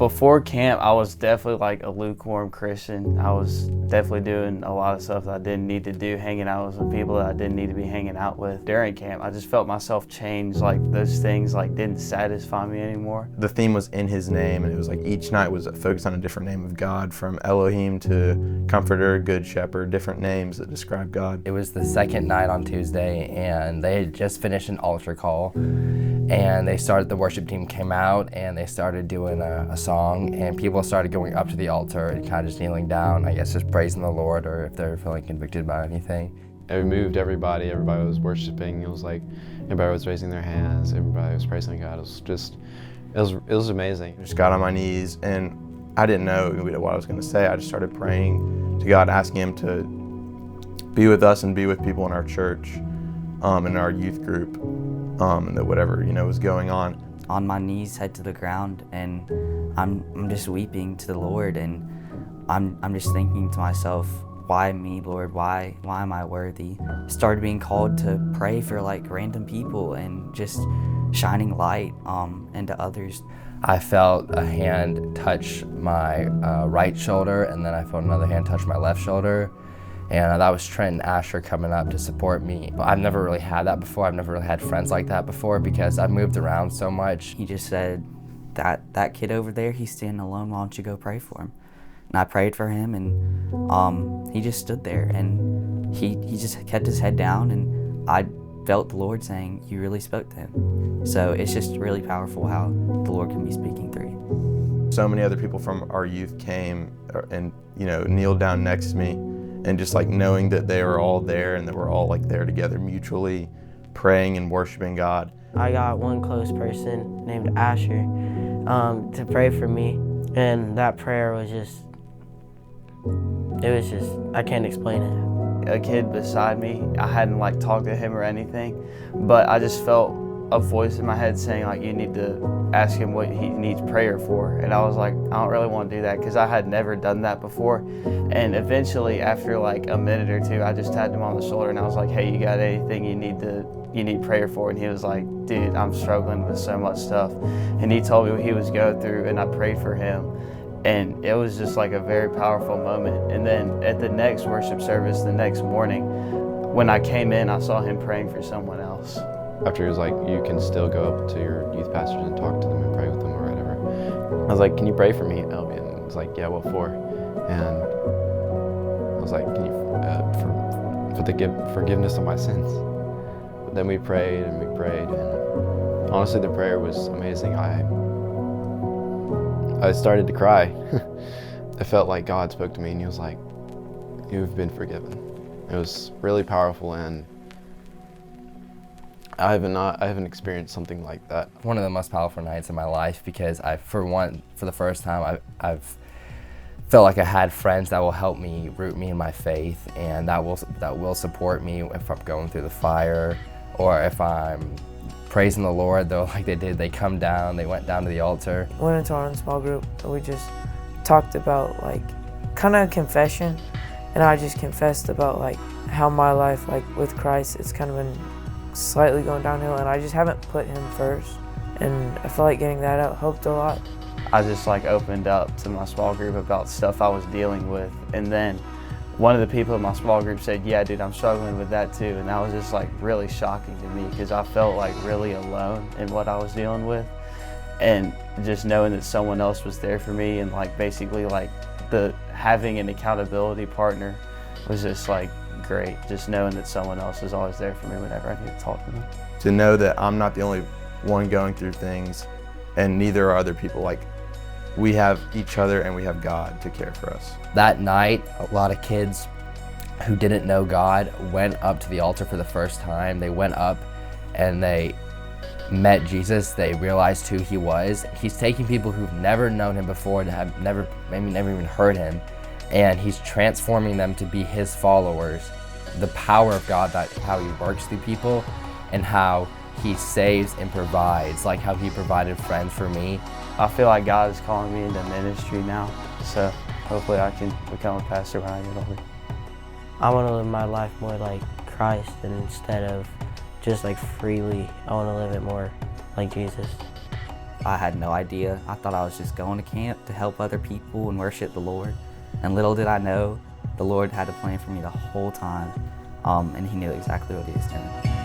Before camp, I was definitely like a lukewarm Christian. I was definitely doing a lot of stuff that I didn't need to do, hanging out with some people that I didn't need to be hanging out with. During camp, I just felt myself change, like those things like didn't satisfy me anymore. The theme was in his name, and it was like each night was focused on a different name of God, from Elohim to Comforter, Good Shepherd, different names that describe God. It was the second night on Tuesday, and they had just finished an altar call, and the worship team came out and they started doing a song, and people started going up to the altar and kind of just kneeling down, I guess just praising the Lord, or if they're feeling convicted by anything. It moved everybody was worshiping. It was like everybody was raising their hands, everybody was praising God. It was amazing. I just got on my knees, and I didn't know what I was going to say. I just started praying to God, asking him to be with us and be with people in our church, in our youth group, and that whatever was going on. On my knees, head to the ground, and I'm just weeping to the Lord, and I'm just thinking to myself, why me, Lord? Why am I worthy? Started being called to pray for like random people and just shining light into others. I felt a hand touch my right shoulder, and then I felt another hand touch my left shoulder. And that was Trent and Asher coming up to support me. I've never really had that before. I've never really had friends like that before because I've moved around so much. He just said, that kid over there, he's standing alone, why don't you go pray for him? And I prayed for him, and he just stood there, and he just kept his head down, and I felt the Lord saying, you really spoke to him. So it's just really powerful how the Lord can be speaking through you. So many other people from our youth came and kneeled down next to me, and just like knowing that they were all there and that we're all like there together mutually praying and worshiping God. I got one close person named Asher to pray for me, and that prayer was just, I can't explain it. A kid beside me, I hadn't like talked to him or anything, but I just felt a voice in my head saying like, you need to ask him what he needs prayer for. And I was like, I don't really want to do that because I had never done that before. And eventually after like a minute or two, I just tapped him on the shoulder and I was like, hey, you got anything you need prayer for? And he was like, dude, I'm struggling with so much stuff. And he told me what he was going through, and I prayed for him. And it was just like a very powerful moment. And then at the next worship service the next morning, when I came in, I saw him praying for someone else. After he was like, you can still go up to your youth pastors and talk to them and pray with them or whatever. I was like, can you pray for me? And he was like, yeah, what for? And I was like, can you, for the forgiveness of my sins. But then we prayed, and honestly the prayer was amazing. I started to cry. I felt like God spoke to me and he was like, you've been forgiven. It was really powerful, and I haven't experienced something like that. One of the most powerful nights in my life because for the first time, I've felt like I had friends that will help me, root me in my faith, and that will support me if I'm going through the fire, or if I'm praising the Lord, though, like they did. They come down, they went down to the altar. Went into our own small group, and we just talked about like kind of confession, and I just confessed about like how my life like with Christ, it's kind of been slightly going downhill, and I just haven't put him first, and I feel like getting that out helped a lot. I just like opened up to my small group about stuff I was dealing with, and then one of the people in my small group said, yeah, dude, I'm struggling with that too. And that was just like really shocking to me because I felt like really alone in what I was dealing with. And just knowing that someone else was there for me, and like basically like having an accountability partner was just like great. Just knowing that someone else is always there for me whenever I need to talk to them. To know that I'm not the only one going through things, and neither are other people. Like, we have each other and we have God to care for us. That night, a lot of kids who didn't know God went up to the altar for the first time. They went up and they met Jesus. They realized who he was. He's taking people who've never known him before, and have maybe never even heard him, and he's transforming them to be his followers. The power of God, that how he works through people and how he saves and provides, like how he provided friends for me. I feel like God is calling me into ministry now, so hopefully I can become a pastor when I get older. I want to live my life more like Christ, and instead of just like freely, I want to live it more like Jesus. I had no idea. I thought I was just going to camp to help other people and worship the Lord. And little did I know, the Lord had a plan for me the whole time, and He knew exactly what He was doing.